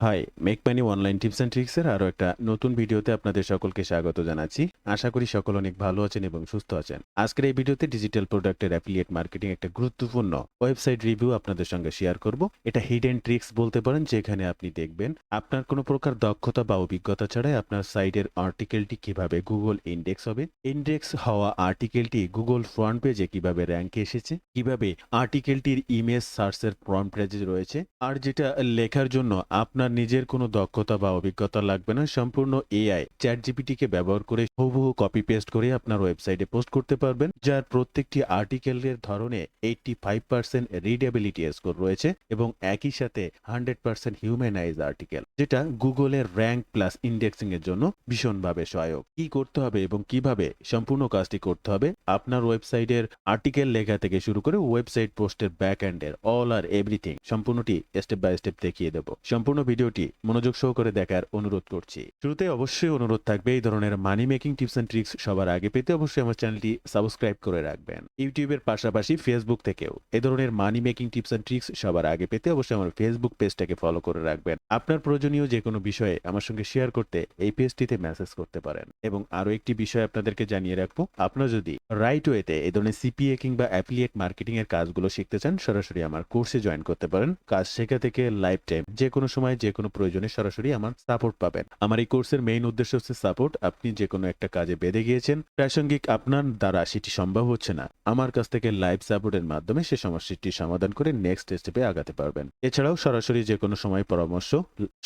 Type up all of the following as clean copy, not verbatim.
High, make money online tips and ট্রিক্সের আরও একটা নতুন ভিডিওতে আপনাদের সকলকে স্বাগত জানাচ্ছি। আশা করি সকল অনেক ভালো আছেন এবং সুস্থ আছেন। আজকের এই ভিডিওতে ডিজিটাল প্রোডাক্টের অ্যাফিলিয়েট মার্কেটিং একটা গুরুত্বপূর্ণ ওয়েবসাইট রিভিউ আপনাদের সঙ্গে শেয়ার করব। এটা হিডেন ট্রিক্স বলতে পারেন, যেখানে আপনি দেখবেন আপনার কোনো প্রকার দক্ষতা বা অভিজ্ঞতা ছাড়াই আপনার সাইটের আর্টিকেলটি কিভাবে গুগল ইন্ডেক্স হবে, ইন্ডেক্স হওয়া আর্টিকেলটি গুগল ফ্রন্ট পেজে কিভাবে র্যাঙ্কে এসেছে, কিভাবে আর্টিকেলটির ইমেজ সার্চের ফ্রন্ট পেজে রয়েছে, আর যেটা লেখার জন্য আপনার নিজের কোনো দক্ষতা বা অভিজ্ঞতা লাগবে না। সম্পূর্ণ এআই চ্যাট জিপিটিকে ব্যবহার করে হুবহু কপি পেস্ট করে আপনার ওয়েবসাইটে পোস্ট করতে পারবেন, যার প্রত্যেকটি আর্টিকেলের ধরনে 85% রিডেবিলিটি স্কোর রয়েছে এবং একই সাথে 100% হিউম্যানাইজ আর্টিকেল, যেটা গুগলের র্যাঙ্ক প্লাস ইন্ডেক্সিং এর জন্য ভীষণভাবে সহায়ক। কি করতে হবে এবং কিভাবে সম্পূর্ণ কাজটি করতে হবে, আপনার ওয়েবসাইটের আর্টিকেল লেখা থেকে শুরু করে ওয়েবসাইট পোস্টের ব্যাক এন্ডের অল আর এভরিথিং সম্পূর্ণটি স্টেপ বাই স্টেপ দেখিয়ে দেব। সম্পূর্ণ ভিডিওটি মনোযোগ সহকারে দেখার অনুরোধ করছি। শুরুতে অবশ্যই অনুরোধ থাকবে, এই ধরনের money making tips and tricks সবার আগে পেতে অবশ্যই আমার চ্যানেলটি সাবস্ক্রাইব করে রাখবেন। ইউটিউবের পাশাপাশি ফেসবুক থেকেও এই ধরনের money making tips and tricks সবার আগে পেতে অবশ্যই আমার ফেসবুক পেজটাকে ফলো করে রাখবেন। আপনার প্রয়োজনীয় যে কোনো বিষয়ে আমার সঙ্গে শেয়ার করতে এই পেজটিতে মেসেজ করতে পারেন। এবং আরো একটি বিষয় আপনাদেরকে জানিয়ে রাখবো, আপনারা যদি রাইট ওয়েতে এই ধরনের সিপিএ কিংবা অ্যাফিলিয়েট মার্কেটিং এর কাজগুলো শিখতে চান, সরাসরি আমার কোর্সে জয়েন করতে পারেন। কাজ শেখা থেকে লাইফ টাইম যে কোনো সময় যে কোনো প্রয়োজনে সরাসরি আমার সাপোর্ট পাবেন। আমার এই কোর্সের মেইন উদ্দেশ্য হচ্ছে সাপোর্ট। আপনি যে কোনো একটা কাজে বেঁধে গিয়েছেন, প্রাসঙ্গিক আপনার দ্বারা সেটি সম্ভব হচ্ছে না, আমার কাছ থেকে লাইভ সাপোর্টের মাধ্যমে সে সমস্যাটি সমাধান করে নেক্সট স্টেপে আগাতে পারবেন। এছাড়াও সরাসরি যে কোনো সময় পরামর্শ,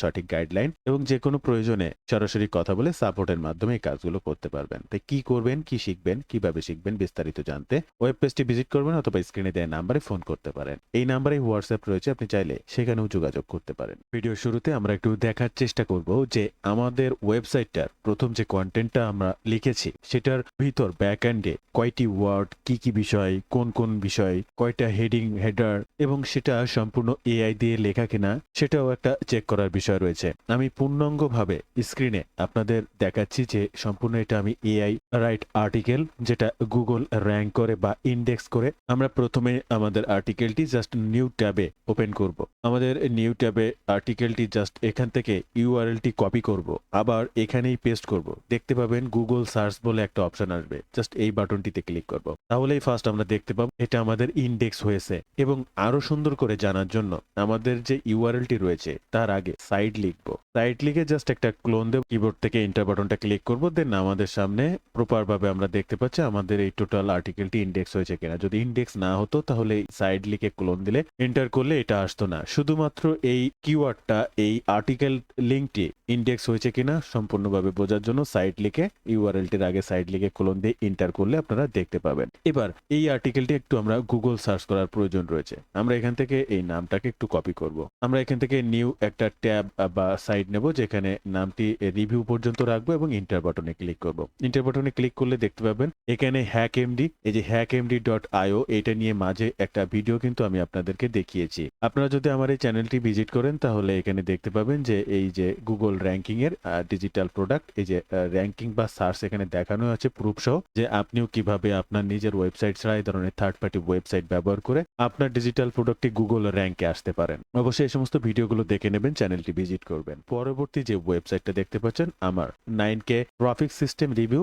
সঠিক গাইডলাইন এবং যে কোনো প্রয়োজনে সরাসরি কথা বলে সাপোর্টের মাধ্যমে এই কাজগুলো করতে পারবেন। তাই কি করবেন, কি শিখবেন, কিভাবে শিখবেন বিস্তারিত জানতে ওয়েব পেজটি ভিজিট করবেন অথবা স্ক্রিনে দেওয়া নাম্বারে ফোন করতে পারেন। এই নাম্বারে হোয়াটসঅ্যাপ রয়েছে, আপনি চাইলে সেখানেও যোগাযোগ করতে পারেন। ভিডিও শুরুতে আমরা একটু দেখার চেষ্টা করব যে আমাদের ওয়েবসাইটটার প্রথম যে কন্টেন্টটা আমরা লিখেছি সেটার ভিতর ব্যাক এন্ডে কয়টি ওয়ার্ড, কি কি বিষয়, কোন কোন বিষয়, কয়টা হেডিং, হেডার এবং সেটা সম্পূর্ণ এআই দিয়ে লেখা কিনা সেটাও একটা চেক করার বিষয় রয়েছে। আমি পূর্ণাঙ্গভাবে স্ক্রিনে আপনাদের দেখাচ্ছি যে সম্পূর্ণ এটা আমি এআই রাইট আর্টিকেল, যেটা গুগল র্যাঙ্ক করে বা ইন্ডেক্স করে। আমরা প্রথমে আমাদের আর্টিকেলটি জাস্ট নিউ ট্যাবে ওপেন করব। আমাদের নিউ ট্যাবে আর্টিকেলটি জাস্ট এখান থেকে ইউআরএলটি কপি করব, আবার এখানেই পেস্ট করব। দেখতে পাবেন গুগল সার্চ বলে একটা অপশন আসবে, জাস্ট এই বাটনটিতে ক্লিক করব। তাহলেই ফার্স্ট আমরা দেখতে পাবো এটা আমাদের ইন্ডেক্স হয়েছে। এবং আরো সুন্দর করে জানার জন্য আমাদের যে ইউআরএলটি রয়েছে তার আগে সাইড লিখবো। সাইড লিখে জাস্ট একটা ক্লোন দেব, কিবোর্ড থেকে এন্টার বাটনটা ক্লিক করব। দেন আমাদের সামনে প্রপার ভাবে আমরা দেখতে পাচ্ছি আমাদের এই টোটাল আর্টিকেলটি ইন্ডেক্স হয়েছে কিনা। যদি ইন্ডেক্স না হতো তাহলে সাইড লিখে ক্লোন দিলে, এন্টার করলে এটা আসতো না। শুধুমাত্র এই কিওয়ার্ডটা, এই আর্টিকেল লিঙ্কটি ইন্ডেক্স হয়েছে কিনা সম্পূর্ণভাবে বোঝার জন্য সাইড লিখে ইউআরএলটির আগে সাইড লিখে ক্লোন দিয়ে এন্টার করলে আপনারা দেখতে পাবেন। এবার এই আর্টিকেলটি একটু আমরা গুগল সার্চ করার প্রয়োজন রয়েছে। আমরা এখান থেকে এই নামটাকে একটু কপি করব। আমরা এখান থেকে নিউ একটা ট্যাব বা সাইড নেব, যেখানে নামটি রিভিউ পর্যন্ত রাখবো এবং ইন্টার বাটনে ক্লিক করব। ইন্টার বাটনে ক্লিক করলে দেখতে পাবেন এখানে হ্যাক এমডি, এই যে hackmd.io, এটা নিয়ে মাঝে একটা ভিডিও কিন্তু আমি আপনাদেরকে দেখিয়েছি। আপনারা যদি আমার এই চ্যানেলটি ভিজিট করেন তাহলে এখানে দেখতে পাবেন যে এই যে গুগল র্যাঙ্কিং এর ডিজিটাল প্রোডাক্ট, এই যে র্যাঙ্কিং বা সার্চ এখানে দেখানো আছে প্রুফ সহ, যে আপনিও কিভাবে আপনার নিজের ওয়েবসাইট ছাড়া এই ধরনের থার্ড পার্টি ওয়েবসাইট ব্যবহার করে আপনার ডিজিটাল প্রোডাক্টটি গুগল র্যাঙ্কে আসতে পারেন। অবশ্যই এই সমস্ত ভিডিওগুলো দেখে নেবেন, চ্যানেলটি ভিজিট করবেন। পরবর্তী যে ওয়েবসাইটটা দেখতে পাচ্ছেন আমার 9K ট্রাফিক সিস্টেম রিভিউ,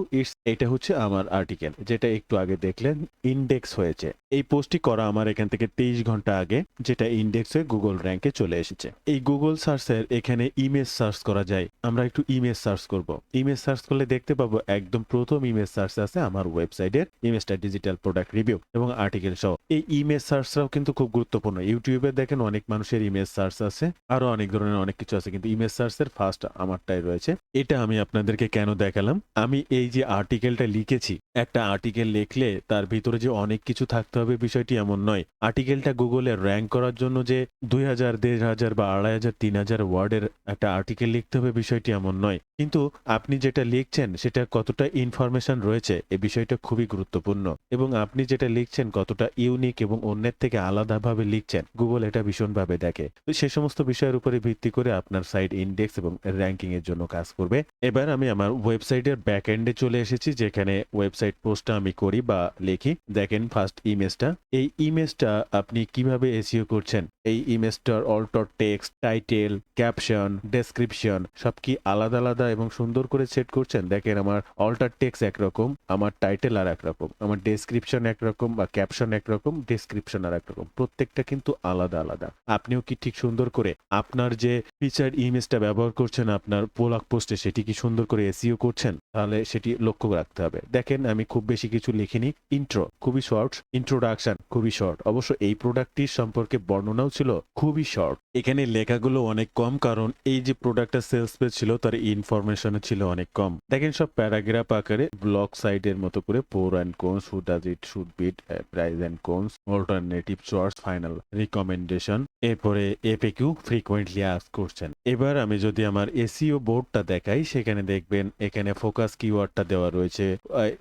এটা হচ্ছে আমার আর্টিকেল, যেটা একটু আগে দেখলেন ইন্ডেক্স হয়েছে। এই পোস্টটি করা আমার এখান থেকে 23 ঘন্টা আগে, যেটা ইন্ডেক্স হয়ে গুগল র্যাঙ্কে চলে এসেছে। এই গুগল সার্চের এখানে ইমেজ সার্চ করা যায়, আমরা একটু ইমেজ সার্চ করব। ইমেজ সার্চ করলে দেখতে পাবো একদম প্রথম ইমেজ সার্চ আছে আমার ওয়েবসাইটের ইমেজটা ডিজিটাল প্রোডাক্ট রিভিউ এবং আর্টিকেল সহ। এই ইমেজ সার্চটাও কিন্তু খুব গুরুত্বপূর্ণ। ইউটিউবে দেখেন অনেক মানুষের ইমেজ সার্চ আছে, আরো অনেক ধরনের অনেক কিছু আছে, কিন্তু ইমেজ সার্চের ফার্স্ট আমারটাই রয়েছে। এটা আমি আপনাদেরকে কেন দেখালাম, আমি এই যে আর্টিকেলটা লিখেছি, একটা আর্টিকেল লিখলে তার ভিতরে যে অনেক কিছু থাকতে হবে বিষয়টি এমন নয়। আর্টিকেলটা গুগলে র্যাঙ্ক করার জন্য যে 2000, 1500 বা 2500, 3000 ওয়ার্ডের একটা আর্টিকেল লিখতে হবে বিষয়টি এমন নয়। কিন্তু আপনি যেটা লিখছেন সেটা কতটা ইনফরমেশন রয়েছে এই বিষয়টা খুবই গুরুত্বপূর্ণ, এবং আপনি যেটা লিখছেন কতটা ইউনিক এবং অন্যের থেকে আলাদাভাবে লিখছেন গুগল এটা ভীষণভাবে দেখে। তো সে সমস্ত বিষয়ের উপরে ভিত্তি করে আপনার সাইট ইন্ডেক্স এবং র্যাঙ্কিং এর জন্য কাজ করবে। এবার আমি আমার ওয়েবসাইটের ব্যাক এন্ডে চলে এসেছি, যেখানে ওয়েবসাইট পোস্টটা আমি করি বা লিখি। দেখেন ফার্স্ট ইমেজটা, এই ইমেজটা আপনি কিভাবে এসইও করছেন, এই ইমেজটার alter text, title, caption, description সব কি আলাদা আলাদা এবং সুন্দর করে সেট করছেন। দেখেন আমার অল্টার টেক্সট একরকম, আমার টাইটেল আর একরকম, আমার ডেসক্রিপশন একরকম বা ক্যাপশন একরকম, ডেসক্রিপশন আর একরকম, প্রত্যেকটা কিন্তু আলাদা আলাদা। আপনিও কি ঠিক সুন্দর করে আপনার যে ফিচার ইমেজটা ব্যবহার করছেন আপনার ব্লগ পোস্টে সেটি কি সুন্দর করে এসইও করছেন, তাহলে সেটি লক্ষ্য রাখতে হবে। দেখেন আমি খুব বেশি কিছু লিখিনি, ইন্ট্রো খুবই শর্ট, ইন্ট্রোডাকশন খুবই শর্ট, অবশ্য এই প্রোডাক্টটির সম্পর্কে বর্ণনাও ছিল খুবই শর্ট। এখানে লেখাগুলো অনেক কম, কারণ এই যে প্রোডাক্টটা সেলস পেজ ছিল তার ইনফরমেশন ছিল অনেক কম। দেখেন সব প্যারাগ্রাফ আকারে ব্লগ সাইডের মতো করে pro and cons, who does it, should beat, price and cons, alternative source, final recommendation, এরপরে এফএকিউ, ফ্রিকোয়েন্টলি আস্ক করছেন। এবার আমি যদি আমার এসইও বোর্ডটা দেখাই, সেখানে দেখবেন এখানে ফোকাস কিওয়ার্ডটা দেওয়া রয়েছে,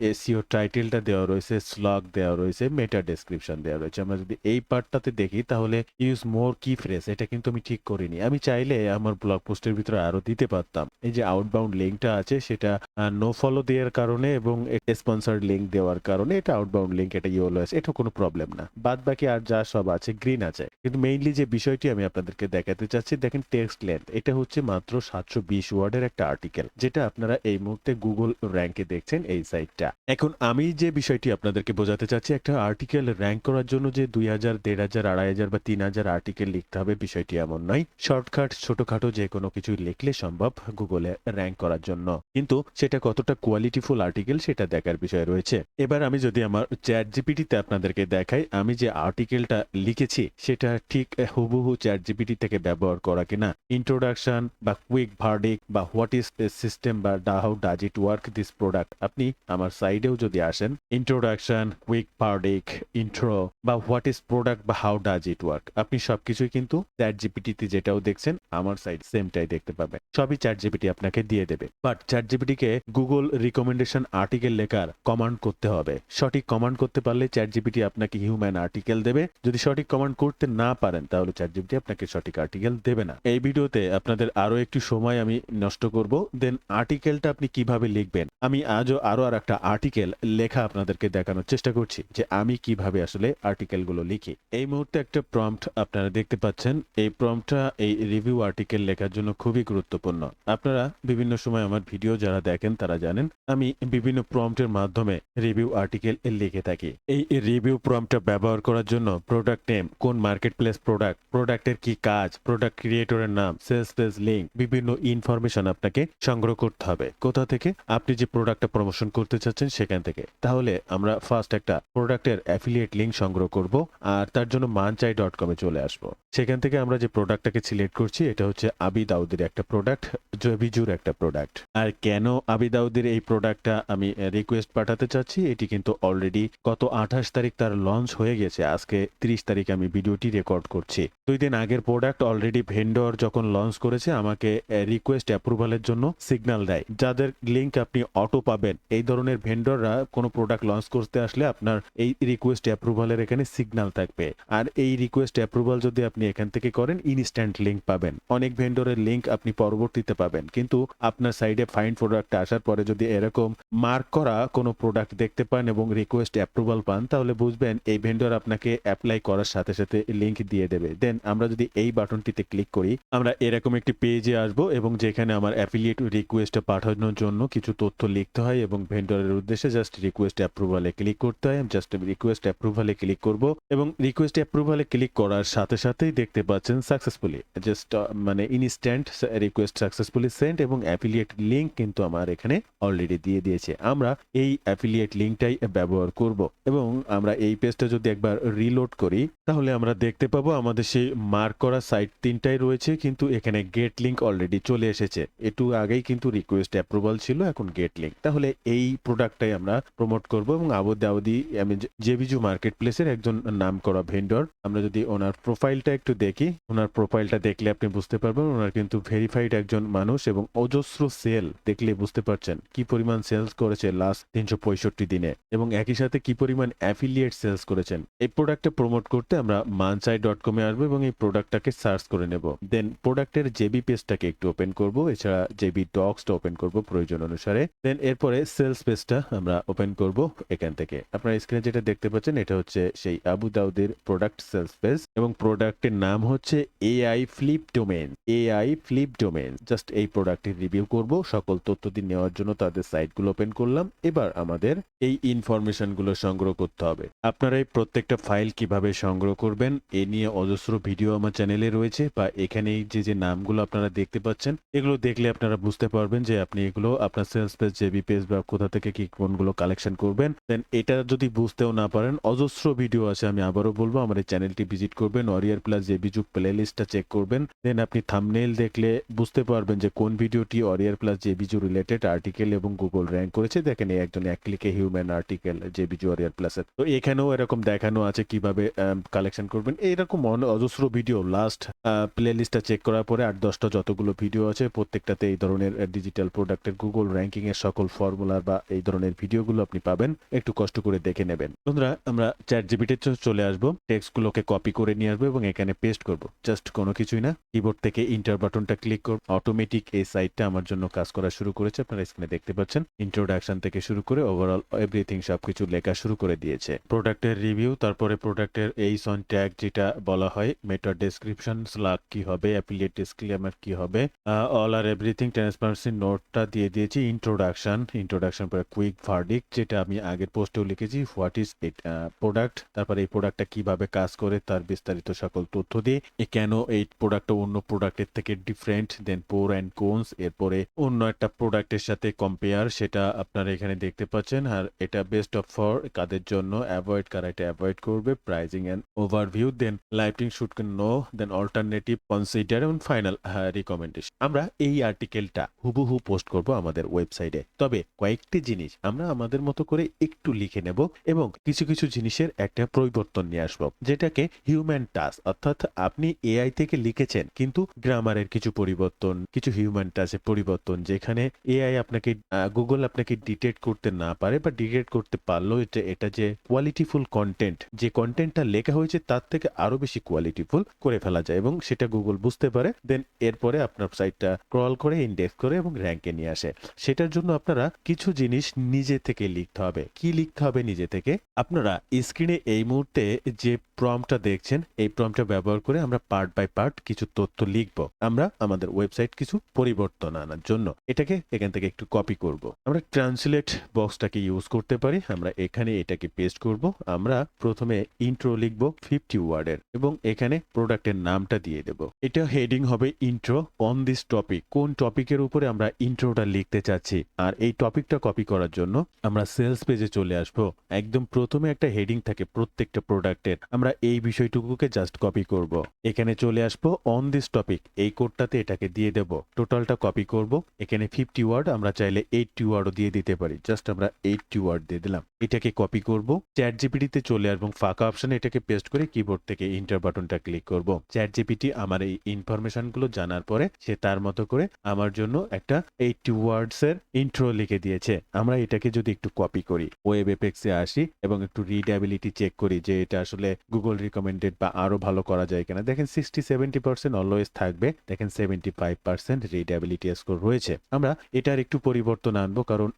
এসইও টাইটেলটা দেওয়া রয়েছে, স্লগ দেওয়া রয়েছে, মেটা ডেসক্রিপশন দেওয়া রয়েছে। আমরা যদি এই পার্টটাতে দেখি তাহলে ইউজ মোর কি ফ্রেজ, এটা কিন্তু আমি ঠিক করিনি। আমি চাইলে আমার ব্লগ পোস্টের ভিতরে আরো দিতে পারতাম। এই যে আউটবাউন্ড লিঙ্কটা আছে সেটা নো ফলো দেওয়ার কারণে এবং স্পন্সর্ড লিঙ্ক দেওয়ার কারণে এটা আউটবাউন্ড লিঙ্ক, এটা ইয়েলো আছে, এটা কোনো প্রবলেম না। বাদ বাকি আর যা সব আছে গ্রিন আছে। কিন্তু মেইনলি যে বিষয়টি আমি আপনাদেরকে দেখাতে চাচ্ছি, দেখেন টেক্সট লেন্থ, এটা হচ্ছে মাত্র 720 ওয়ার্ডের একটা আর্টিকেল, যেটা আপনারা এই মুহূর্তে গুগল র্যাঙ্কে দেখছেন এই সাইটটা। এখন আমি যে বিষয়টি আপনাদেরকে বোঝাতে চাচ্ছি, একটা আর্টিকেল র্যাঙ্ক করার জন্য যে 2000, 1500, 2500 বা 3000 আর্টিকেল লিখতে হবে বিষয়টি এমন নয়। শর্টকাট ছোটখাটো যে কোনো কিছু লিখলে সম্ভব গুগলে র্যাঙ্ক করার জন্য, কিন্তু সেটা কতটা কোয়ালিটিফুল আর্টিকেল সেটা দেখার বিষয় রয়েছে। এবার আমি যদি আমার চ্যাট জিপিটিতে আপনাদেরকে দেখাই, আমি যে আর্টিকেলটা লিখেছি সেটা ঠিক হুবহু চ্যাট জিপিটি থেকে ব্যবহার করা কিনা। ইন্ট্রোডাকশন বা কুইক ভার্ডিক বা হোয়াট ইজ সিস্টেম বা how does it work this product, আপনি আমার সাইডেও যদি আসেন, ইন্ট্রোডাকশন, কুইক ভার্ডিক, ইন্ট্রো বা হোয়াট ইজ প্রোডাক্ট বা হাউ ডাজ ইট ওয়ার্ক, আপনি সবকিছুই কিন্তু চ্যাট জিপিটিতে যেটাও দেখছেন আমার সাইড সেমটাই দেখতে পাবেন। সবই চ্যাট জিপিটি আপনাকে দিয়ে দেবে। বাট চ্যাট জিপিটিকে গুগল রিকমেন্ডেশন আর্টিকেল লেখার কমান্ড করতে হবে। সঠিক কমান্ড করতে পারলে চ্যাট জিপিটি আপনাকে হিউম্যান আর্টিকেল দেবে। যদি সঠিক কমান্ড করতে না পারেন তাহলে চ্যাট জিপিটি আপনাকে সঠিক আর্টিকেল দেবে না। এই ভিডিওতে আপনাদের আরো একটু সময় আমি নষ্ট করব, দেন আর্টিকেলটা আপনি কিভাবে লিখবেন, আমি আজও আরো একটা আর্টিকেল লেখা আপনাদেরকে দেখানোর চেষ্টা করছি যে আমি কিভাবে আসলে আর্টিকেলগুলো লিখি। এই মুহূর্তে একটা প্রম্পট আপনারা দেখতে পাচ্ছেন। এই প্রম্পটটা এই রিভিউ আর্টিকেল লেখার জন্য খুবই গুরুত্বপূর্ণ। আপনারা বিভিন্ন সময় আমার ভিডিও যারা দেখেন তারা জানেন আমি বিভিন্ন প্রম্পটের মাধ্যমে রিভিউ আর্টিকেল লিখে থাকি। এই রিভিউ প্রম্পটটা ব্যবহার করার জন্য প্রোডাক্ট নেম, কোন মার্কেট প্লেস প্রোডাক্ট, প্রোডাক্টের কি কাজ, প্রোডাক্ট ক্রিয়েটরের নাম, সেলস পেজ লিঙ্ক, বিভিন্ন ইনফরমেশন আপনাকে সংগ্রহ করতে হবে। কোথা থেকে? আপনি যে প্রোডাক্টটা প্রমোশন করতে চাচ্ছেন সেখান থেকে। তাহলে আমরা ফার্স্ট একটা প্রোডাক্টের অ্যাফিলিয়েট লিঙ্ক সংগ্রহ করব, আর তার জন্য মানচাই.com-এ চলে আসবো। সেখান থেকে আমরা যে প্রোডাক্টটাকে সিলেক্ট করছি এটা হচ্ছে আবি দাউদের একটা প্রোডাক্ট, জবিজুর একটা প্রোডাক্ট। আর কেন আবি দাউদের এই প্রোডাক্টটা আমি রিকোয়েস্ট পাঠাতে চাচ্ছি, এটি কিন্তু অলরেডি গত 28 তারিখ তার লঞ্চ হয়ে গেছে। আজকে 30 তারিখ আমি ভিডিওটি রেকর্ড করছি। 2 দিন আগের প্রোডাক্ট অলরেডি ভেন্ডর যখন লঞ্চ করেছে আমাকে রিকোয়েস্ট অ্যাপ্রুভালের জন্য সিগন্যাল দেয়। যাদের লিঙ্ক আপনি অটো পাবেন, এই ধরনের ভেন্ডররা কোনো প্রোডাক্ট লঞ্চ করতে আসলে আপনার এই রিকোয়েস্ট অ্যাপ্রুভালের এখানে সিগন্যাল থাকবে। আর এই রিকোয়েস্ট অ্যাপ্রুভাল যদি আপনি এখান থেকে করেন ইনস্ট্যান্ট লিঙ্ক পাবেন। অনেক ভেন্ডরের লিঙ্ক আপনি পরবর্তীতে পাবেন, কিন্তু আপনার সাইডে ফাইন্ড প্রোডাক্ট আসার পরে যদি এরকম মার্ক করা কোনো প্রোডাক্ট দেখতে পান এবং রিকোয়েস্ট অ্যাপ্রুভাল পান তাহলে বুঝবেন এই ভেন্ডর আপনাকে অ্যাপ্লাই করার সাথে সাথে লিঙ্ক দিয়ে দেবে। দেন আমরা যদি এই বাটনটিতে ক্লিক করি আমরা এরকম একটি পেজে আসবো, এবং যেখানে আমার অ্যাফিলিয়েট রিকোয়েস্ট পাঠানোর জন্য কিছু তথ্য লিখতে হয় এবং ভেন্ডরের উদ্দেশ্যে জাস্ট রিকোয়েস্ট অ্যাপ্রুভালে ক্লিক করতে হয়। জাস্ট রিকোয়েস্ট অ্যাপ্রুভালে ক্লিক করব এবং রিকোয়েস্ট অ্যাপ্রুভালে ক্লিক করার সাথে সাথেই দেখতে পাচ্ছেন সাকসেসফুলি, জাস্ট মানে ইনস্ট্যান্ট রিকোয়েস্ট সাকসেসফুলি সেন্ড এবং অ্যাফিলিয়েট লিঙ্ক কিন্তু আমার এখানে অলরেডি দিয়ে দিয়েছে। আমরা এই অ্যাফিলিয়েট লিঙ্কটাই ব্যবহার করব এবং আমরা এই পেজটা যদি একবার রিলোড করি তাহলে আমরা দেখতে পাবো আমাদের সেই মার্ক করা সাইট 3টাই রয়েছে, কিন্তু এখানে গেট লিঙ্ক অলরেডি চলে এসেছে। একটু আগেই কিন্তু রিকোয়েস্ট অ্যাপ্রুভাল ছিল, এখন গেট লিঙ্ক। তাহলে এই প্রোডাক্টটাই আমরা প্রমোট করব এবং আবুদাউদি জেবিজু মার্কেট প্লেসের একজন নাম করা ভেন্ডর। আমরা যদি ওনার প্রোফাইলটা একটু দেখি, ওনার প্রোফাইলটা দেখলে আপনি বুঝতে পারবেন ওনার কিন্তু ভেরিফাইড একজন মানুষ এবং অজস্র সেল দেখলে বুঝতে পারছেন কি পরিমাণ সেলস করেছে লাস্ট 365 দিনে এবং একই সাথে কি পরিমাণ অ্যাফিলিয়েট সেলস করেছেন। এই প্রোডাক্টটা প্রমোট করতে আমরা mansai.com এ আসবো এবং এই প্রোডাক্টটাকে সার্চ করে নেব। দেন প্রোডাক্টের জেবি পেজটাকে একটু ওপেন করব, এছাড়া জেবি ডক্সটা ওপেন করব প্রয়োজন অনুসারে। দেন এরপরে সেলস পেজটা আমরা ওপেন করব এখান থেকে। আপনার স্ক্রিনে যেটা দেখতে পাচ্ছেন এটা হচ্ছে সেই আবু দাউদের প্রোডাক্ট সেলস পেজ এবং প্রোডাক্টের নাম হচ্ছে AI flip domain. AI flip domain. Just এই প্রোডাক্টের রিভিউ করব। সকল তথ্য দিয়ে নেওয়ার জন্য তাদের সাইটগুলো ওপেন করলাম। এবার আমাদের এই ইনফরমেশনগুলো সংগ্রহ করতে হবে। আপনারা এই প্রত্যেকটা ফাইল কিভাবে সংগ্রহ করবেন এ নিয়ে অজস্র ভিডিও আমার চ্যানেলে রয়েছে, বা এখানে যে নামগুলো আপনারা দেখতে পাচ্ছেন এগুলো দেখলে আপনারা বুঝতে পারবেন যে আপনি এগুলো আপনার সেলস পেজ, জেবি পেজ বা কোথা থেকে কি কোনগুলো কালেকশন করবেন। দেন এটা যদি বুঝতেও না পারেন অজস্র ভিডিও আছে, আমি আবারও বলবো আমার এই চ্যানেলটি ভিজিট করবেন, ওয়ারিয়ার প্লাস জেবিজু প্লে লিস্টটা চেক করবেন। দেন আপনি থাম্বনেইল দেখলে বুঝতে পারবেন যে কোন ভিডিওটি ওয়ারিয়ার প্লাস জেবিজু রিলেটেড আর্টিকেল এবং গুগল র্যাঙ্ক করেছে। দেখেন এই একজন এক ক্লিকে হিউম্যান আর্টিকেল জেবিজু ওয়ারিয়ার প্লাসের। তো এখানেও এরকম দেখানো আছে কিভাবে কালেকশন করবেন। এইরকম অজস্র ভিডিও লাস্ট প্লে লিস্টটা চেক করার পরে 8-10টা যতগুলো ভিডিও আছে প্রত্যেকটাতে এই ধরনের ডিজিটাল প্রোডাক্টের গুগল র্যাঙ্কিং এর সকল ফর্মুলা বা এই ধরনের ভিডিওগুলো আপনি পাবেন, একটু কষ্ট করে দেখে নেবেন। বন্ধুরা আমরা চ্যাট জিপিটিতে চলে আসবো, টেক্সটগুলোকে কপি করে নিয়ে আসবো এবং এখানে পেস্ট করব। জাস্ট কোনো কিছুই না, কিবোর্ড থেকে ইন্টার বাটনটা ক্লিক করব। অটোমেটিক এই সাইটটা আমার জন্য কাজ করা শুরু করেছে, আপনারা স্ক্রিনে দেখতে পাচ্ছেন। ইন্ট্রোডাকশন থেকে শুরু করে ওভারঅল এভরিথিং সবকিছু লেখা শুরু করে দিয়েছে। প্রোডাক্টের রিভিউ, তারপরে প্রোডাক্টের এইস অন ট্যাগ যেটা বলা হয়, মেটা ডেসক্রিপশন স্লাগ কি হবে, অ্যাফিলিয়েট ডিসক্লেমার কি হবে, অল আর এভরিথিং ট্রান্সপারেন্সি নোটটা দিয়ে দিয়েছি। ইন্ট্রোডাকশন পরে কুইক ভার্ডিক্ট যেটা আমি আগের পোস্টেও লিখেছি, হোয়াট ইজ ইট প্রোডাক্ট, তারপরে এই প্রোডাক্টটা কিভাবে কাজ করে তার বিস্তারিত সকল তথ্য দিয়ে কেন এই প্রোডাক্টটা অন্য প্রোডাক্টের থেকে different, then pro and cons, এরপরে অন্য একটা প্রোডাক্টের সাথে কম্পেয়ার সেটা আপনারা এখানে দেখতে পাচ্ছেন। আর এটা বেস্ট অফ ফর কাদের জন্য, অ্যাভয়েড কারা এটা অ্যাভয়েড করবে, pricing and overview, then lighting should no, then alternative consider এবং ফাইনাল রিকমেন্ডেশন। আমরা এই আর্টিকেলটা হুবহু পোস্ট করব আমাদের ওয়েবসাইটে, তবে কয়েকটি জিনিস আমরা আমাদের মতো করে একটু লিখে নেব এবং কিছু কিছু জিনিসের একটা পরিবর্তন নিয়ে আসবো, যেটাকে হিউম্যান টাচ, অর্থাৎ আপনি এআই থেকে লিখেছেন কিন্তু গ্রামারের কিছু পরিবর্তন, কিছু হিউম্যান টাচের পরিবর্তন, যেখানে এআই আপনাকে গুগল আপনাকে ডিটেক্ট করতে না পারে বা ডিটেক্ট করতে পারলো এটা যে কোয়ালিটিফুল কন্টেন্ট, যে কন্টেন্টটা লেখা হয়েছে তার থেকে আরো বেশি কোয়ালিটিফুল করে ফেলা যায় এবং সেটা গুগল বুঝতে পারে। দেন এরপরে আপনার সাইটটা ক্রল করে ইন্ডেক্স করে এবং র্যাঙ্কে নিয়ে আসে। সেটার জন্য আপনারা কিছু জিনিস নিজে থেকে লিখতে হবে। কি লিখতে হবে নিজে থেকে? আপনারা স্ক্রিনে এই মুহূর্তে যে প্রম্পটটা দেখছেন এই প্রম্পটটা ব্যবহার করে আমরা পার্ট বাই পার্ট কিছু তথ্য লিখব। আমরা আমাদের ওয়েবসাইট কিছু পরিবর্তন আনার জন্য এটাকে এখান থেকে একটু কপি করব। আমরা ট্রান্সলেট বক্সটাকে ইউজ করতে পারি। আমরা এখানে এটাকে পেস্ট করব। আমরা প্রথমে ইন্ট্রো লিখব 50 ওয়ার্ডের এবং এখানে প্রোডাক্টের নামটা দিয়ে দেব। এটা হেডিং হবে ইন্ট্রো অন দিস টপিক, কোন টপিকের উপরে আমরা ইন্ট্রোটা লিখতে চাচ্ছি। আর এই টপিকটা কপি করার জন্য আমরা সেলস পেজে চলে আসব। একদম প্রথমে একটা হেডিং থাকে প্রত্যেকটা প্রোডাক্টের, আমরা এই বিষয়টুকুকে জাস্ট কপি করব। এখানে চলে আসবো অন দিস টপিক, এই কোডটাতে এটাকে দিয়ে দেব। টোটালটা কপি করব। এখানে 50 ওয়ার্ড, আমরা চাইলে 80 ওয়ার্ডও দিয়ে দিতে পারি। জাস্ট আমরা 80 ওয়ার্ড দিয়ে দিলাম। এটাকে কপি করব, চ্যাট জিপিটিতে চলে আসবো, ফাঁকা অপশনে এটাকে পেস্ট করে কিবোর্ড থেকে ইন্টার বাটনটা ক্লিক করব। চ্যাট জিপিটি আমার এই ইনফরমেশনগুলো জানার পরে সে তার মতো করে আমার জন্য একটা 80 ওয়ার্ডস এর ইন্ট্রো লিখে দিয়েছে। আমরা এটাকে যদি একটু কপি করি, ওয়েব এপেক্সে আসি এবং একটু রিডেবিলিটি চেক করি যে এটা আসলে গুগল রিকমেন্ডেড বা আরো ভালো করা যায় কিনা। দেখেন 60-70% অলওয়েজ থাকবে, দেখেন 75% রিডেবিলিটি স্কোর রয়েছে। আমরা এটার একটু পরিবর্তন আনবো, কারণ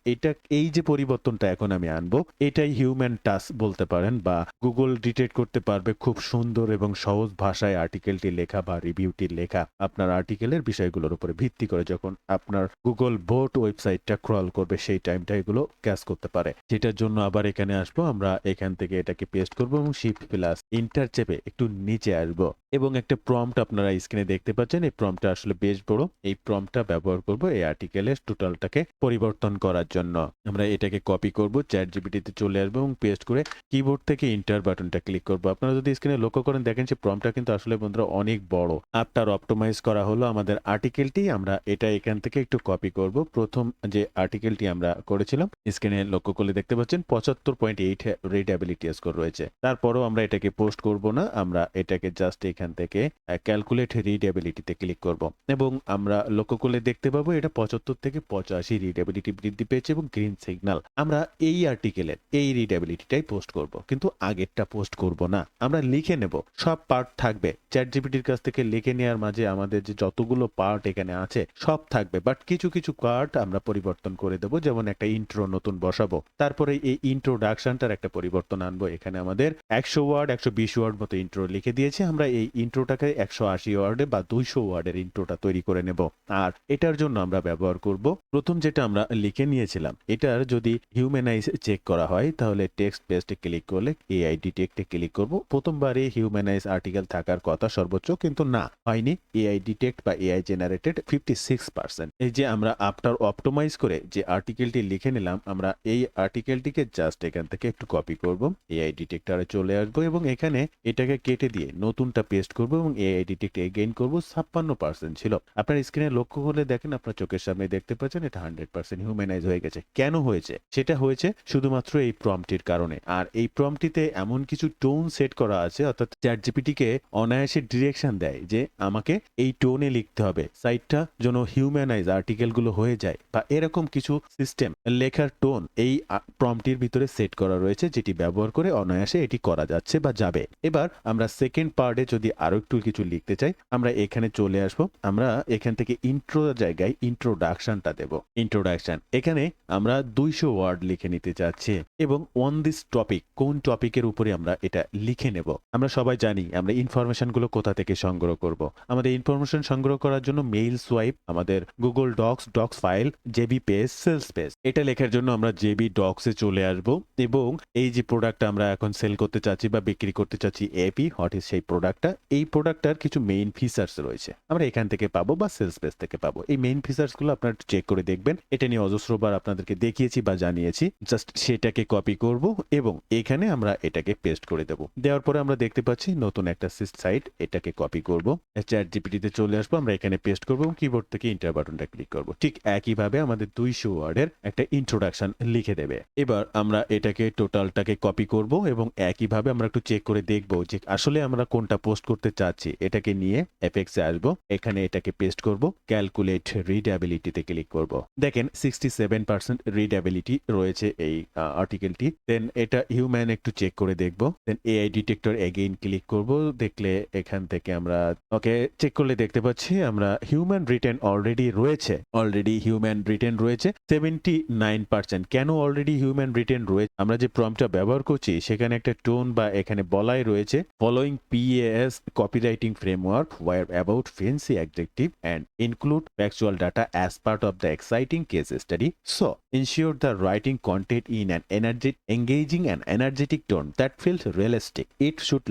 এই যে পরিবর্তনটা এখন আমি আনবো এটাই হিউম্যান টাচ বলতে পারেন, বা গুগল ডিটেক্ট করতে পারবে খুব সুন্দর এবং সহজ ভাষায় আর্টিকেলটি লেখা বা রিভিউটি লেখা আপনার আর্টিকেলের বিষয়গুলোর উপরে ভিত্তি করে। যখন আপনার গুগল বোট ওয়েবসাইটটা ক্রল করবে সেই টাইমটা এগুলো ক্যাচ করতে পারে। যেটার জন্য আবার এখানে আসবো, আমরা এখান থেকে এটাকে পেস্ট করবো এবং শিফট প্লাস ইন্টার চেপে একটু নিচে আসবো এবং একটা প্রম্পট আপনারা স্ক্রিনে দেখতে পাচ্ছেন। এই প্রম্পটটা আসলে বেশ বড়, এই প্রম্পটটা ব্যবহার করব এই আর্টিকেলের টোটাল টোটালটাকে পরিবর্তন করার জন্য। আমরা এটাকে কপি করব, চ্যাট জিপিটিতে চলে আসবো এবং পেস্ট করে কিবোর্ড থেকে এন্টার বাটনটা ক্লিক করব। আপনারা যদি স্ক্রিনে লক্ষ্য করেন দেখেন যে প্রম্পটটা কিন্তু আসলে বন্ধুরা অনেক বড়। আফটার অপটিমাইজ করা হলো আমাদের আর্টিকেলটি, আমরা এটা এখান থেকে একটু কপি করব। প্রথম যে আর্টিকেলটি আমরা করেছিলাম স্ক্রিনে লক্ষ্য করলে দেখতে পাচ্ছেন 75.8 রিডেবিলিটি স্কোর রয়েছে। তারপরও আমরা এটাকে পোস্ট করব না, আমরা এটাকে জাস্ট এখান থেকে ক্যালকুলেট রিডেবিলিটিতে ক্লিক করব এবং আমরা লক্ষ্য করলে দেখতে পাবো এটা 75 থেকে 85 রিডেবিলিটি বৃদ্ধি পেয়েছে এবং গ্রিন সিগন্যাল। আমরা এই আর্টিকেলের এই রিডেবিলিটিটাই পোস্ট করব, কিন্তু আগেরটা পোস্ট করব না, আমরা লিখে নেব। সব পার্ট থাকবে চ্যাট জিপিটির কাছ থেকে লিখে নেওয়ার মাঝে আমাদের যে যতগুলো পার্ট এখানে আছে সব থাকবে, বাট কিছু কিছু পার্ট আমরা পরিবর্তন করে দেবো। যেমন একটা ইন্ট্রো নতুন বসাবো, তারপরে এই ইন্ট্রোডাকশনটার একটা পরিবর্তন আনবো। এখানে আমাদের 100 ওয়ার্ড 120 ওয়ার্ড মতো ইন্ট্রো লিখে দিয়েছে, আমরা এই ইন্ট্রোটাকে 180 ওয়ার্ডে বা 200 ওয়ার্ডের ইন্ট্রোটা তৈরি করে নেব। আর এটার জন্য আমরা ব্যবহার করব প্রথম যেটা আমরা লিখে নিয়েছিলাম, এটার যদি হিউম্যানাইজ চেক করা হয় তাহলে টেক্সট পেস্টে ক্লিক করলে এআই ডিটেক্টে ক্লিক করব। প্রথমবারে হিউম্যানাইজ আর্টিকেল থাকার কথা সর্বোচ্চ, কিন্তু না হয়নি। এআই ডিটেক্ট বা এআই জেনারেটেড 56%। এই যে আমরা আফটার অপটিমাইজ করে যে আর্টিকেলটি লিখে নিলাম, আমরা এই আর্টিকেলটিকে জাস্ট এখান থেকে একটু কপি করব, এআই ডিটেক্টরে চলে আসবো এবং এখানে এটাকে কেটে দিয়ে নতুনটা পেস্ট করব এবং এআই ডিটেক্ট এগেইন করব। 56% ছিল। আপনার স্ক্রিনে লক্ষ্য করলে দেখেন আপনার চোখের সামনে দেখতে পাচ্ছেন এটা 100% হিউম্যানাইজ হয়ে গেছে। কেন হয়েছে? সেটা হয়েছে শুধুমাত্র এই প্রম্পটির কারণে। আর এই প্রম্পটিতে এমন কিছু টোন সেট করা আছে, অর্থাৎ চ্যাট জিপিটিকে অনায়াসে ডিরেকশন দেয় যে আমাকে এই টোনে লিখতে হবে, সাইটটা যেন হিউম্যানাইজ আর্টিকেলগুলো হয়ে যায় বা এরকম কিছু সিস্টেম লেখার টোন এই প্রম্পটির ভিতরে সেট করা রয়েছে, যেটি ব্যবহার করে অনায়াসে এটি করা যাচ্ছে বা যাবে। এবার আমরা সেকেন্ড পার্টে যদি আরো একটু কিছু লিখতে চাই, আমরা এখানে চলে আসব। আমরা এখান থেকে ইন্ট্রো জায়গায় ইন্ট্রোডাকশনটা দেব। ইন্ট্রোডাকশন এখানে আমরা 200 ওয়ার্ড লিখে নিতে চাচ্ছি এবং অন দিস টপিক, কোন টপিকের উপরে আমরা এটা লিখে নেব। আমরা সবাই জানি আমরা ইনফরমেশন গুলো কোথা থেকে সংগ্রহ করব। আমাদের ইনফরমেশন সংগ্রহ করার জন্য মেইল সোয়াইপ, আমাদের Google docs file, JB page, sales page. এটা লেখার জন্য আমরা জেবি ডক্সে চলে আসব এবং এই যে প্রোডাক্টটা আমরা এখন সেল করতে চাচ্ছি বা বিক্রি করতে চাচ্ছি এপি হোয়াট ইজ সেই প্রোডাক্টটা, এই প্রোডাক্টটার কিছু মেইন ফিচার্স রয়েছে আমরা এখান থেকে পাবো বা সেলস পেজ থেকে পাবো। এই মেইন ফিচার্স গুলো আপনারা চেক করে দেখবেন, এটা নিয়ে অজস্রবার আপনাদেরকে দেখিয়েছি বা জানিয়েছি। জাস্ট সেটাকে কপি করব এবং এখানে আমরা এটাকে পেস্ট করে দেব। দেওয়ার পরে আমরা দেখতে পাচ্ছি নতুন একটা সাইট, এটাকে কপি করব, চ্যাট জিপিটিতে চলে আসবো, আমরা এখানে পেস্ট করব এবং কিবোর্ড থেকে এন্টার বাটনটা ক্লিক করব। ঠিক একইভাবে আমাদের 200 ওয়ার্ডের একটা ইন্ট্রোডাকশন লিখে দেবে। এবার আমরা এটাকে টোটালটাকে কপি করব এবং একইভাবে আমরা একটু চেক করে দেখব যে আসলে আমরা কোনটা পোস্ট করতে চাচ্ছি। এটাকে নিয়ে এফেক্টসে আসবো, এখানে এটাকে পেস্ট করব, ক্যালকুলেট রিডেবিলিটিতে ক্লিক করব। দেখেন 67% রিডেবিলিটি রয়েছে এই আর্টিকেলটি। দেন এটা হিউম্যান একটু চেক করে দেখব, দেন এআই ডিটেক্টর এগেইন ক্লিক করব। দেখলে এখান থেকে আমরা ওকে চেক করলে দেখতে পাচ্ছি আমরা হিউম্যান রিটেন অলরেডি রয়েছে, হিউম্যান রিটেন রয়েছে 79%। কেন অলরেডি হিউম্যান রিটেন রয়েছে? আমরা যে প্রম্পটটা ব্যবহার করছি সেখানে একটা টোন বা এখানে বলাই রয়েছে following PAS copywriting framework were about fancy adjective and include factual data as part of the exciting case study. So ensure the writing content in an engaging and energetic tone that feels realistic. It should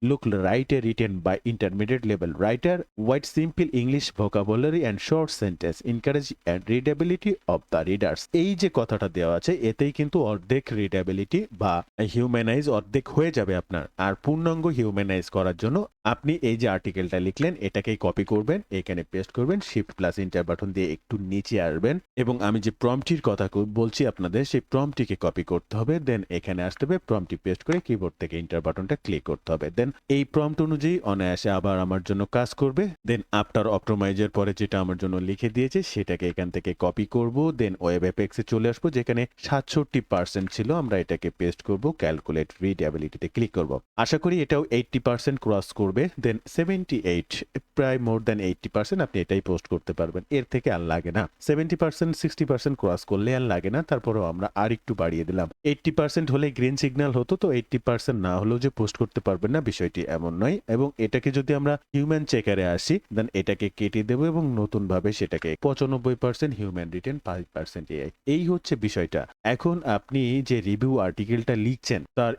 look writer written by intermediate level writer with simple English vocabulary and short sentence encourage and readability of the readers. এই যে কথাটা দেওয়া আছে এতেই কিন্তু অর্ধেক readability বা humanise অর্ধেক হয়ে যাবে আপনার। আর পূর্ণাঙ্গ হিউম্যানাইজ করার জন্য আপনি এই যে আর্টিকেলটা লিখলেন এটাকেই কপি করবেন, এখানে পেস্ট করবেন, শিফট প্লাস এন্টার বাটন দিয়ে একটু নিচে আসবেন এবং আমি যে প্রম্পটির কথা বলছি আপনাদের সেই প্রম্পটিকে কপি করতে হবে। দেন এখানে আসতে হবে, প্রম্পটি পেস্ট করে কিবোর্ড থেকে এন্টার বাটনটা ক্লিক করতে হবে। দেন এই প্রম্পট অনুযায়ী অনায়াসে আবার আমার জন্য কাজ করবে। দেন আফটার অপটিমাইজের পরে যেটা আমার জন্য লিখে দিয়েছে সেটাকে এখান থেকে কপি করব। দেন ওয়েব অ্যাপেক্সে চলে আসবো, যেখানে 67% ছিল, আমরা এটাকে পেস্ট করব, ক্যালকুলেট রিডেবিলিটিতে ক্লিক করব। আশা করি এটাও 80% ক্রস করবে। দেন 78, প্রায় মোর দ্যান 80% আপনি এটাই পোস্ট করতে পারবেন, এর থেকে আর লাগে না। 70% 60% ক্রস করলে আর লাগে না, তারপরেও আমরা আর একটু বাড়িয়ে দিলাম। 80% হলে গ্রিন সিগন্যাল হতো, তো 80% না হলেও যে পোস্ট করতে পারবেন না বিষয়টি এমন নয়। এবং এটাকে যদি আমরা হিউম্যান চেকারে আসি, দেন এটাকে কেটে দেবো এবং নতুন ভাবে সেটাকে 95% হিউম্যান রিটেন 100% এআই। এই হচ্ছে বিষয়টা। এখন আপনি যে রিভিউ আর্টিকেলটা লিখছেন তার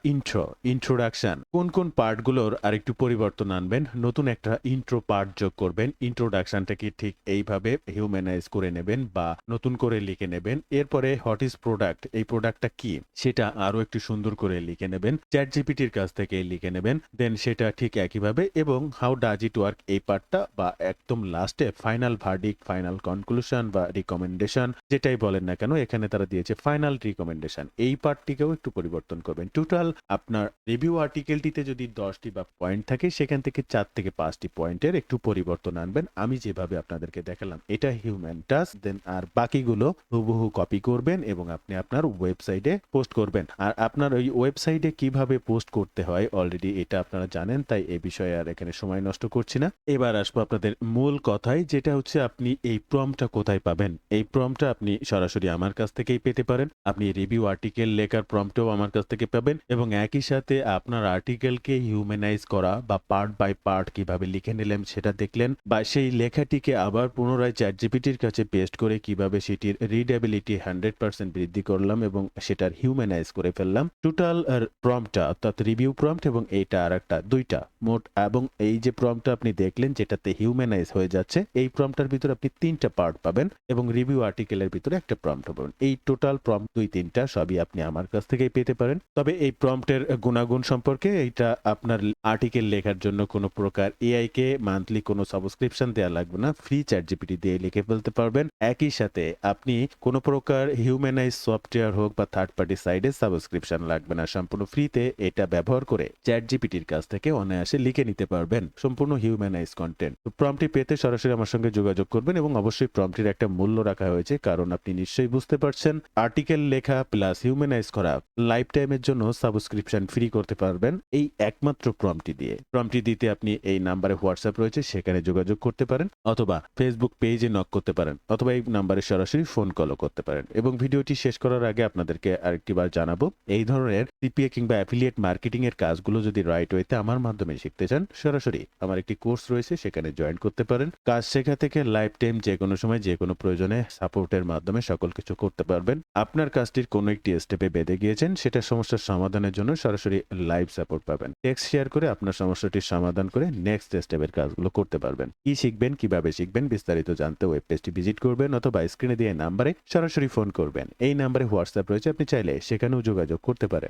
ইন্ট্রোডাকশন কোন পার্টগুলোর আরেকটু পরিবর্তন আনবেন, নতুন একটা ইন্ট্রো পার্ট যোগ করবেন। ইন্ট্রোডাকশনটাকে ঠিক এইভাবে হিউম্যানাইজ করে নেবেন বা নতুন করে লিখে নেবেন। এরপরে হোয়াট ইজ প্রোডাক্ট, এই প্রোডাক্টটা কি সেটা আরো একটু সুন্দর করে লিখে নেবেন, চ্যাট জিপিটির কাছ থেকে লিখে নেবেন। দেন সেটা ঠিক একইভাবে এবং হাউ ডাজ ইট ওয়ার্ক এই পার্টটা বা একদম লাস্টে ফাইনাল ভার্ডিক্ট, ফাইনাল কনক্লুশন বা রিকমেন্ডেশন যেটাই বলেন না কেন, এখানে তারা দিয়েছে ফাইনাল রিকমেন্ডেশন, এই পার্টটিকেও একটু পরিবর্তন করবেন। টোটাল আপনার রিভিউ আর্টিকেলটিতে যদি 10টি বা পয়েন্ট থাকে সেখান থেকে 4 থেকে 5টি পয়েন্টের একটু পরিবর্তন আনবেন। আমি যেভাবে আপনাদেরকে দেখালাম এটা হিউম্যান টাচ। দেন আর বাকিগুলো হুবহু কপি করবেন এবং আপনি আপনার ওয়েবসাইটে পোস্ট করবেন। আর আপনার ওই ওয়েবসাইটে কিভাবে পোস্ট করতে হয় অলরেডি এটা আপনারা জানেন, তাই এ বিষয়ে আর এখানে সময় নষ্ট করছি না। এবার আসবো আপনাদের মূল কথায়, যেটা হচ্ছে আপনি এই প্রম্পটটা কোথায় পাবেন। এই প্রম্পটটা আপনি সরাসরি আমার কাছ থেকেই পেতে পারেন। আপনি রিভিউ আর্টিকেল লেখার প্রম্পটও আমার কাছ থেকে পাবেন এবং একই সাথে আপনার আর্টিকেলকে হিউম্যানাইজ করা বা পার্ট বাই পার্ট কিভাবে লিখে নিলেন সেটা দেখলেন, বা সেই লেখাটিকে আবার পুনরায় চ্যাট জিপিটির কাছে পেস্ট করে কিভাবে সেটির রিডেবিলিটি 100% বৃদ্ধি করলাম এবং সেটার হিউম্যানাইজ করে ফেললাম। টোটাল প্রম্পটটা অর্থাৎ রিভিউ প্রম্পট এবং এইটা আর একটা দুইটা মোট, এবং এই যে প্রম্পটটা আপনি দেখলেন যেটাতে হিউম্যানাইজ হয়ে যাচ্ছে, এই প্রম্পটটার ভিতরে আপনি 3টা পার্ট পাবেন এবং রিভিউ আর্টিকেলের ভিতরে একটা প্রম্পট পাবেন। এই টোটাল প্রম্পট 2-3টা সবই আপনি আমার কাছ থেকেই পেতে পারেন। তবে এই প্রম্পটের গুণাগুণ সম্পর্কে, এইটা আপনার আর্টিকেল লেখার জন্য কোনো প্রকার এআই কে মান্থলি কোনো সাবস্ক্রিপশন দেওয়া লাগবে না, ফ্রি চ্যাট জিপিটি দিয়ে লিখে ফেলতে পারবেন। একই সাথে আপনি কোনো প্রকার হিউম্যানাইজ সফটওয়্যার হোক বা থার্ড পার্টি সাইডে সাবস্ক্রিপশন লাগবে না, সম্পূর্ণ ফ্রিতে এটা ব্যবহার করে চ্যাট জিপিটির কাছ থেকে অনায়াসে লিখে নিতে পারবেন সম্পূর্ণ হিউম্যানাইজ কন্টেন্ট। তো প্রম্পটটি পেতে সরাসরি আমার সঙ্গে যোগাযোগ করবেন এবং অবশ্যই প্রম্পটটির একটা মূল্য রাখা হয়েছে, কারণ আপনি নিশ্চয়ই বুঝতে পারছেন আর্টিকেল লেখা প্লাস হিউম্যানাইজ করা লাইফ টাইমের জন্য সাবস্ক্রিপশন ফ্রি করতে পারবেন এই একমাত্র প্রম্পটটি দিয়ে। প্রম্পটটি দিতে আপনি এই নাম্বারে হোয়াটসঅ্যাপ রয়েছে সেখানে যোগাযোগ করতে পারেন, অথবা ফেসবুক পেজে নক করতে পারেন, অথবা এই নাম্বারে সরাসরি ফোন কলও করতে পারেন। এবং ভিডিওটি শেষ করার আগে আপনাদেরকে আরেকটি বার জানাবো, এই ধরনের সিপিএ কিংবা অ্যাফিলিয়েট মার্কেটিং এর কাজগুলো যদি রাইট ওয়েতে আমার মাধ্যমে শিখতে চান, সরাসরি আমার একটি কোর্স রয়েছে সেখানে জয়েন করতে পারেন। কাজ শেখা থেকে লাইফ টাইম যে কোনো সময় যে কোনো প্রয়োজনে সাপোর্টের মাধ্যমে সকল কিছু করতে পারবেন। আপনার কাজটির কোনো একটি স্টেপে বেঁধে গিয়েছেন, সেটা সমস্যার সমাধানের জন্য সরাসরি লাইভ সাপোর্ট পাবেন। টেক্সট শেয়ার করে আপনার সমস্যাটির সমাধান করে নেক্সট স্টেপের কাজগুলো করতে পারবেন। কি শিখবেন, কিভাবে শিখবেন বিস্তারিত জানতে ওয়েব পেজটি ভিজিট করবেন অথবা স্ক্রিনে দিয়ে নাম্বারে সরাসরি ফোন করবেন। এই নাম্বারে হোয়াটসঅ্যাপ রয়েছে, আপনি চাইলে সেখানেও যোগাযোগ করতে পারেন।